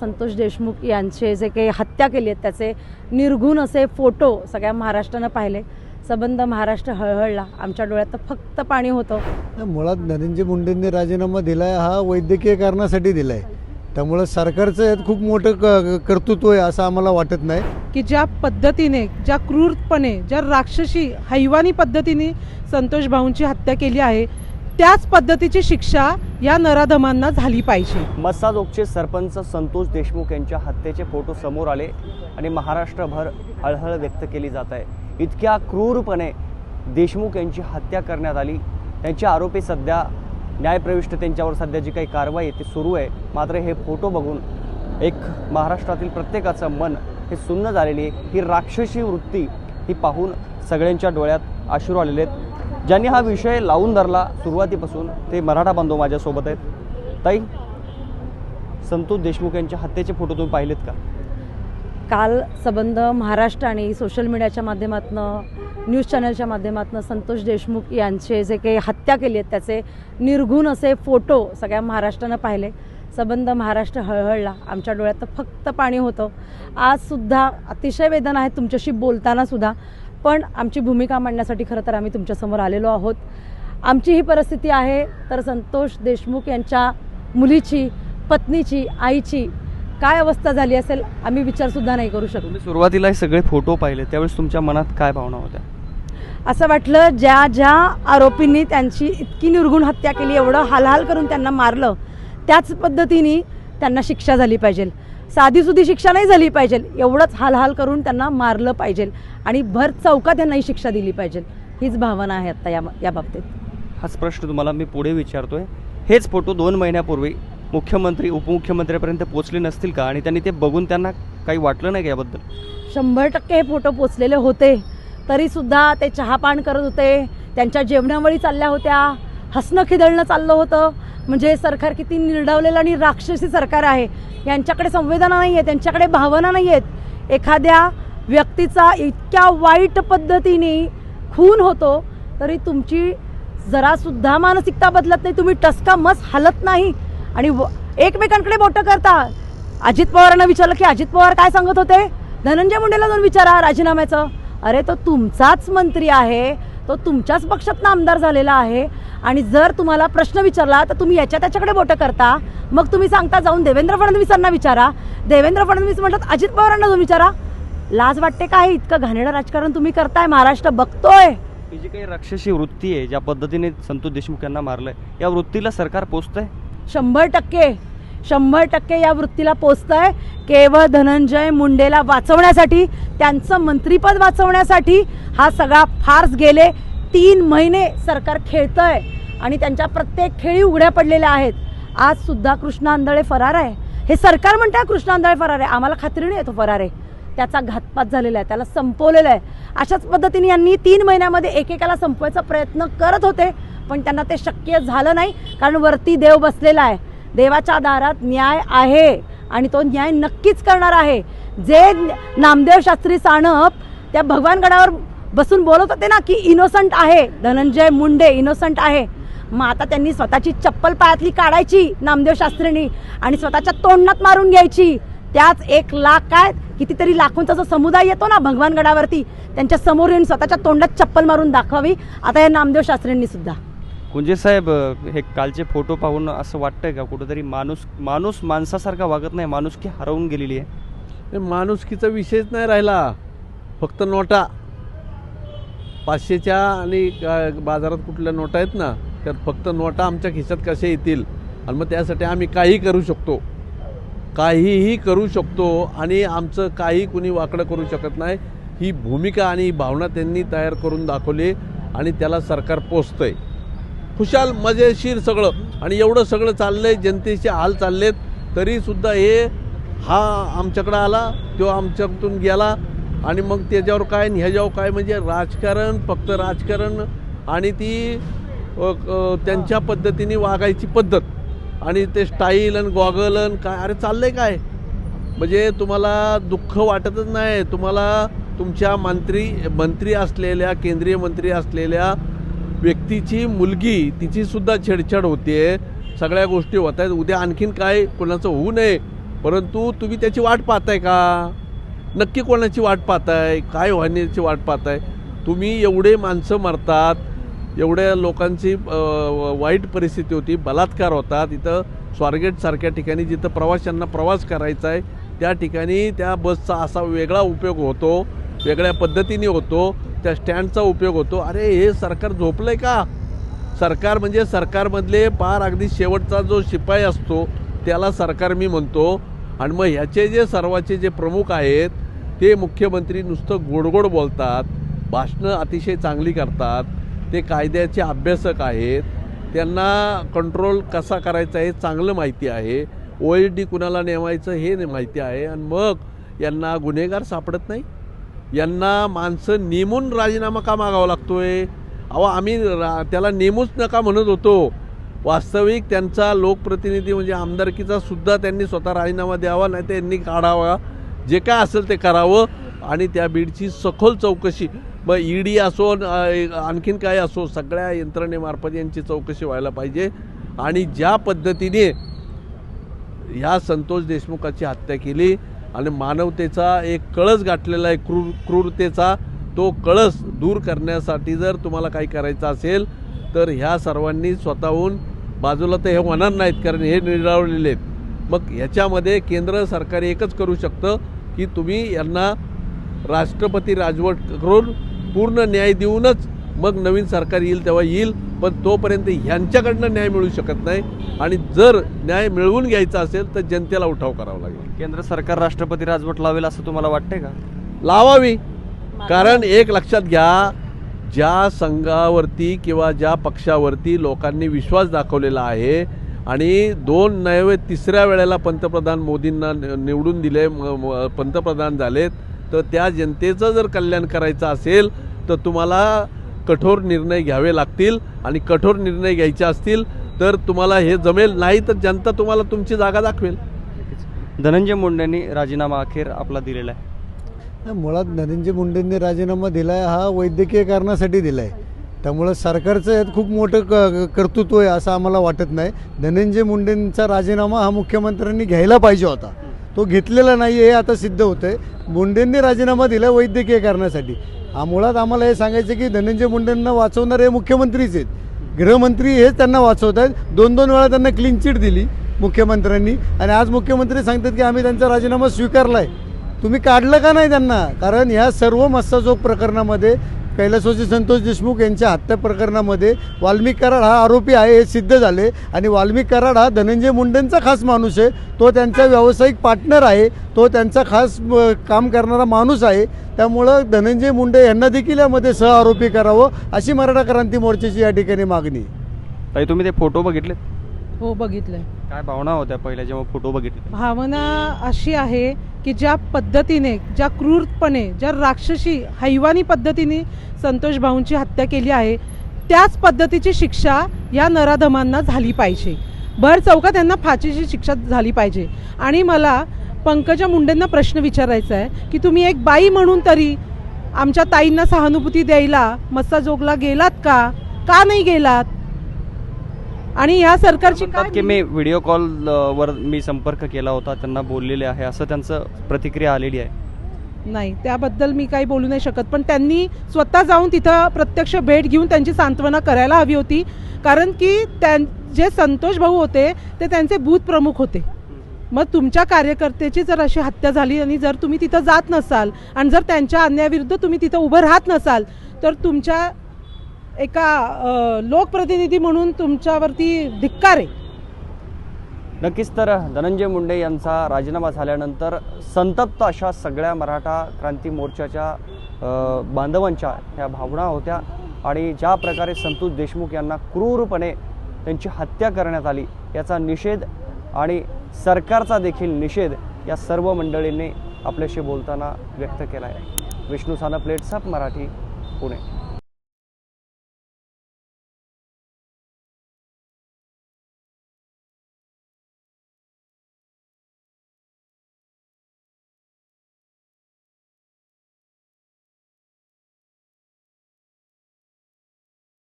संतोष देशमुख यांचे जे काही हत्या केली आहे त्याचे निर्घुण असे फोटो सगळ्या महाराष्ट्रानं पाहिले। सबंध महाराष्ट्र हळहळला। आमच्या डोळ्यात तर फक्त पाणी होतं। मुळात धनंजय मुंडेंनी राजीनामा दिलाय हा वैद्यकीय कारणासाठी दिलाय, त्यामुळे सरकारचं यात खूप मोठं कर्तृत्व आहे असं आम्हाला वाटत नाही की ज्या पद्धतीने, ज्या क्रूरपणे, ज्या राक्षसी हैवानी पद्धतीने संतोष भाऊंची हत्या केली आहे त्याच पद्धतीची शिक्षा या नराधमांना झाली पाहिजे। मस्साजोगचे सरपंच संतोष देशमुख यांच्या हत्येचे फोटो समोर आले आणि महाराष्ट्रभर हळहळ व्यक्त केली जात आहे। इतक्या क्रूरपणे देशमुख यांची हत्या करण्यात आली। त्यांचे आरोपी सध्या न्यायप्रविष्ट, त्यांच्यावर सध्या जी काही कारवाई आहे ती सुरू आहे। मात्र हे फोटो बघून एक महाराष्ट्रातील प्रत्येकाचं मन हे सुन्न झालेली आहे। ही राक्षसी वृत्ती ही पाहून सगळ्यांच्या डोळ्यात अश्रू आलेले आहेत। ज्यांनी हा विषय लावून धरला सुरुवातीपासून ते मराठा बांधव माझ्यासोबत आहेत। ताई, संतोष देशमुख यांच्या हत्येचे फोटो तुम्ही पाहिलेत का? काल सबंध महाराष्ट्र आणि सोशल मीडियाच्या माध्यमातून, न्यूज चॅनलच्या माध्यमातून संतोष देशमुख यांचे जे काही हत्या केली आहे त्याचे निर्घुण असे फोटो सगळ्या महाराष्ट्रानं पाहिले। सबंध महाराष्ट्र हळहळला। आमच्या डोळ्यात तर फक्त पाणी होतं। आज सुद्धा अतिशय वेदना आहे तुमच्याशी बोलताना सुद्धा, पण आमची भूमिका मांडण्यासाठी खरं तर आम्ही तुमच्यासमोर आलेलो आहोत। आमची ही परिस्थिती आहे तर संतोष देशमुख यांच्या मुलीची, पत्नीची, आईची काय अवस्था झाली असेल आम्ही विचारसुद्धा नाही करू शकतो। तुम्ही सुरुवातीला हे सगळे फोटो पाहिले त्यावेळेस तुमच्या मनात काय भावना होत्या? असं वाटलं ज्या आरोपींनी त्यांची इतकी निर्घुण हत्या केली, एवढं हालहाल करून त्यांना मारलं, त्याच पद्धतीने त्यांना शिक्षा झाली पाहिजे। साधीसुधी शिक्षा नाही झाली पाहिजे, एवढंच हालहाल करून त्यांना मारलं पाहिजे आणि भर चौकात त्यांना ही शिक्षा दिली पाहिजे। हीच भावना आहे आता या बाबतीत। हाच प्रश्न तुम्हाला मी पुढे विचारतोय। हेच फोटो 2 महिन्यापूर्वी मुख्यमंत्री, उपमुख्यमंत्र्यांपर्यंत पोहोचले नसतील का आणि त्यांनी ते बघून त्यांना काही वाटलं नाही का याबद्दल? 100% हे फोटो पोचलेले होते, तरीसुद्धा ते चहापान करत होते, त्यांच्या जेवणावळी चालल्या होत्या, हसणं खिदळणं चाललं होतं। म्हणजे सरकार किती निर्डावलेलं आणि राक्षसी सरकार आहे। यांच्याकडे संवेदना नाही आहे, त्यांच्याकडे भावना नाही आहेत। एखाद्या व्यक्तीचा इतक्या वाईट पद्धतीने खून होतो तरी तुमची जरासुद्धा मानसिकता बदलत नाही, तुम्ही टसका मस हलत नाही आणि एकमेकांकडे बोटं करता। अजित पवारांना विचारलं की अजित पवार काय सांगत होते, धनंजय मुंडेला जाऊन विचारा राजीनाम्याचं। अरे तो तुमचाच मंत्री आहे, तो तुमच्याच पक्षातनं आमदार झालेला आहे आणि जर तुम्हाला प्रश्न विचारला तर तुम्ही त्याच्याकडे बोटं करता। मग तुम्ही सांगता जाऊन देवेंद्र फडणवीसांना विचारा, देवेंद्र फडणवीस म्हणतात अजित पवारांना जाऊन विचारा। लाज वाटते काय? इतकं घाणेरडं राजकारण तुम्ही करताय, महाराष्ट्र बघतोय। ही जी काही राक्षसी वृत्ती आहे, ज्या पद्धतीने संतोष देशमुख यांना मारलंय, या वृत्तीला सरकार पोचतंय? 100% या वृत्तीला पोचतंय। केवळ धनंजय मुंडेला वाचवण्यासाठी, त्यांचं मंत्रीपद वाचवण्यासाठी हा सगळा फार्स गेले 3 महिने सरकार खेळतंय आणि त्यांच्या प्रत्येक खेळी उघड्या पडलेल्या आहेत। आज सुद्धा कृष्णा आंधळे फरार आहे। हे सरकार म्हणतं कृष्णा आंधळे फरार आहे, आम्हाला खात्री नाही तो फरार आहे। त्याचा घातपात झालेला आहे, त्याला संपवलेलं आहे। अशाच पद्धतीने यांनी 3 महिन्यामध्ये एकेकाला संपवायचा प्रयत्न करत होते, पण त्यांना ते शक्य झालं नाही, कारण वरती देव बसलेला आहे। देवाच्या दारात न्याय आहे आणि तो न्याय नक्कीच करणार आहे। जे नामदेव शास्त्री सानप त्या भगवानगडावर बसून बोलत होते ना की इनोसंट आहे धनंजय मुंडे, इनोसंट आहे, मग आता त्यांनी स्वतःची चप्पल पायातली काढायची नामदेव शास्त्रींनी आणि स्वतःच्या तोंडात मारून घ्यायची। त्याच 1 लाख काय कितीतरी लाखोंचा जो समुदाय येतो ना भगवानगडावरती, त्यांच्या समोर येऊन स्वतःच्या तोंडात चप्पल मारून दाखवावी आता या नामदेव शास्त्रींनी सुद्धा। कुंजे साहेब, हे कालचे फोटो पाहून असं वाटतंय का कुठेतरी माणूस माणसासारखा वागत नाही, माणुसकी हरवून गेलेली आहे? माणुसकीचा विषयच नाही राहिला, फक्त नोटा 500च्या आणि बाजारात कुठल्या नोटा आहेत ना, त्यात फक्त नोटा आमच्या खिशात कशा येतील आणि मग त्यासाठी आम्ही काहीही करू शकतो, काहीही करू शकतो आणि आमचं काही कुणी वाकडं करू शकत नाही। ही भूमिका आणि ही भावना त्यांनी तयार करून दाखवली आणि त्याला सरकार पोचतंय। खुशाल मजेशीर सगळं आणि एवढं सगळं चाललंय, जनतेचे हाल चाललेत, तरीसुद्धा हा आमच्याकडं आला, तो आमच्यातून गेला आणि मग त्याच्यावर काय आणि ह्याच्यावर काय, म्हणजे राजकारण, फक्त राजकारण आणि ती त्यांच्या पद्धतीने वागायची पद्धत आणि ते स्टाईल आणि गॉगल आणि काय, अरे चाललंय काय? म्हणजे तुम्हाला दुःख वाटतच नाही? तुम्हाला तुमच्या मंत्री असलेल्या, केंद्रीय मंत्री असलेल्या व्यक्तीची मुलगी, तिची सुद्धा छेडछाड होते, सगळ्या गोष्टी होत आहेत। उद्या आणखीन काय कोणाचं होऊ नये परंतु तुम्ही त्याची वाट पाहताय का? नक्की कोणाची वाट पाहताय? काय होण्याची वाट पाहताय? तुम्ही एवढे माणसं मरतात, एवढ्या लोकांची वाईट परिस्थिती होती, बलात्कार होतात. इथं स्वारगेटसारख्या ठिकाणी जिथं प्रवाशांना प्रवास करायचा आहे त्या ठिकाणी त्या बसचा असा वेगळा उपयोग होतो, वेगळ्या पद्धतीने होतो, त्या स्टँडचा उपयोग होतो. अरे हे सरकार झोपलं आहे का? सरकार म्हणजे सरकारमधले पार अगदी शेवटचा जो शिपाई असतो त्याला सरकार मी म्हणतो. आणि मग ह्याचे जे सर्वाचे जे प्रमुख आहेत ते मुख्यमंत्री नुसतं गोडगोड बोलतात, भाषणं अतिशय चांगली करतात, ते कायद्याचे अभ्यासक आहेत, त्यांना कंट्रोल कसा करायचा हे चांगलं माहिती आहे, OSD कुणाला नेमायचं हे माहिती आहे. आणि मग यांना गुन्हेगार सापडत नाही, यांना माणसं नेमून राजीनामा का मागावा लागतोय? अहो आम्ही त्याला नेमूच नका म्हणत होतो. वास्तविक त्यांचा लोकप्रतिनिधी म्हणजे आमदारकीचा सुद्धा त्यांनी स्वतः राजीनामा द्यावा, नाही तर यांनी काढावा, जे काय असेल ते करावं आणि त्या बीडची सखोल चौकशी, मग ED असो आणखीन काय असो, सगळ्या यंत्रणेमार्फत यांची चौकशी व्हायला पाहिजे. आणि ज्या पद्धतीने ह्या संतोष देशमुखाची हत्या केली आणि मानवतेचा एक कळस गाठलेला आहे, क्रूरतेचा, तो कळस दूर करण्यासाठी जर तुम्हाला काही करायचं असेल तर ह्या सर्वांनी स्वतःहून बाजूला तर हे होणार नाहीत, कारण हे निरावलेले आहेत. मग ह्याच्यामध्ये केंद्र सरकार एकच करू शकतं की तुम्ही यांना राष्ट्रपती राजवट करून पूर्ण न्याय देऊनच मग नवीन सरकार येईल तेव्हा येईल, पण तोपर्यंत ह्यांच्याकडनं न्याय मिळू शकत नाही. आणि जर न्याय मिळवून घ्यायचा असेल तर जनतेला उठाव करावा लागेल. केंद्र सरकार राष्ट्रपती राजवट लावेल असं तुम्हाला वाटतंय का? लावावी. कारण एक लक्षात घ्या, ज्या संघावरती किंवा ज्या पक्षावरती लोकांनी विश्वास दाखवलेला आहे आणि 2 नव्हे 3ऱ्या वेळेला पंतप्रधान मोदींना निवडून दिले, पंतप्रधान झालेत, तर त्या जनतेचं जर कल्याण करायचं असेल तर तुम्हाला कठोर निर्णय घ्यावे लागतील. आणि कठोर निर्णय घ्यायचे असतील तर तुम्हाला हे जमेल, नाही तर जनता तुम्हाला तुमची जागा दाखवेल. धनंजय मुंडेंनी राजीनामा अखेर आपला दिलेला आहे. मुळात धनंजय मुंडेंनी राजीनामा दिला आहे हा वैद्यकीय कारणासाठी दिला आहे. त्यामुळं सरकारचं यात खूप मोठं कर्तृत्व आहे असं आम्हाला वाटत नाही. धनंजय मुंडेंचा राजीनामा हा मुख्यमंत्र्यांनी घ्यायला पाहिजे होता, तो घेतलेला नाही आहे, आता सिद्ध होतं आहे. मुंडेंनी राजीनामा दिला वैद्यकीय कारणासाठी. मुळात आम्हाला हे सांगायचं की धनंजय मुंडेंना वाचवणारे मुख्यमंत्रीच आहेत, गृहमंत्री हेच त्यांना वाचवत आहेत. 2-2 वेळा त्यांना क्लीन चिट दिली मुख्यमंत्र्यांनी आणि आज मुख्यमंत्री सांगतात की आम्ही त्यांचा राजीनामा स्वीकारला आहे. तुम्ही काढलं का नाही त्यांना? कारण ह्या सर्व मस्साजोग प्रकरणामध्ये, कैलासवासी संतोष देशमुख यांच्या हत्या प्रकरणामध्ये वाल्मिक कराड हा आरोपी आहे हे सिद्ध झाले. आणि वाल्मिक कराड हा धनंजय मुंडेंचा खास माणूस आहे, तो त्यांचा व्यावसायिक पार्टनर आहे, तो त्यांचा खास काम करणारा माणूस आहे. त्यामुळं धनंजय मुंडे यांना देखील यामध्ये सहआरोपी करावं अशी मराठा क्रांती मोर्चाची या ठिकाणी मागणी. ताई तुम्ही ते फोटो बघितले? हो बघितलंय. काय भावना होत्या पहिल्या जेव्हा फोटो बघितले? भावना अशी आहे की ज्या पद्धतीने, ज्या क्रूरपणे, ज्या राक्षसी हैवानी पद्धतीने संतोष भाऊंची हत्या केली आहे त्याच पद्धतीची शिक्षा या नराधमांना झाली पाहिजे. भर चौकात त्यांना फाशीची शिक्षा झाली पाहिजे. आणि मला पंकजा मुंडेंना प्रश्न विचारायचा आहे की तुम्ही एक बाई म्हणून तरी आमच्या ताईंना सहानुभूती द्यायला मस्साजोगला गेलात का? का नाही गेलात? आणि या सरकारची म्हणतात की मी व्हिडिओ कॉल वर मी संपर्क केला होता, त्यांना बोललेले आहे असं त्यांचं प्रतिक्रिया आलेली आहे. नाही, त्याबद्दल मी काही बोलू नाही शकत. पण त्यांनी स्वतः जाऊन तिथं प्रत्यक्ष भेट घेऊन त्यांची सांत्वना करायला हवी होती. कारण की जे संतोष भाऊ होते ते त्यांचे बूथ प्रमुख होते. मग तुमच्या कार्यकर्त्याची जर अशी हत्या झाली आणि जर तुम्ही तिथं जात नसाल आणि जर त्यांच्या अन्यायाविरुद्ध तुम्ही तिथं उभं राहत नसाल तर तुमच्या एका लोकप्रतिनिधी म्हणून तुमच्यावरती धिक्कार आहे. नक्कीच. तर धनंजय मुंडे यांचा राजीनामा झाल्यानंतर संतप्त अशा सगळ्या मराठा क्रांती मोर्चाच्या बांधवांच्या ह्या भावना होत्या. आणि ज्या प्रकारे संतोष देशमुख यांना क्रूरपणे त्यांची हत्या करण्यात आली याचा निषेध आणि सरकारचा देखील निषेध या सर्व मंडळींनी आपल्याशी बोलताना व्यक्त केला आहे. Vishnu Sanap, let's up Marathi, Pune.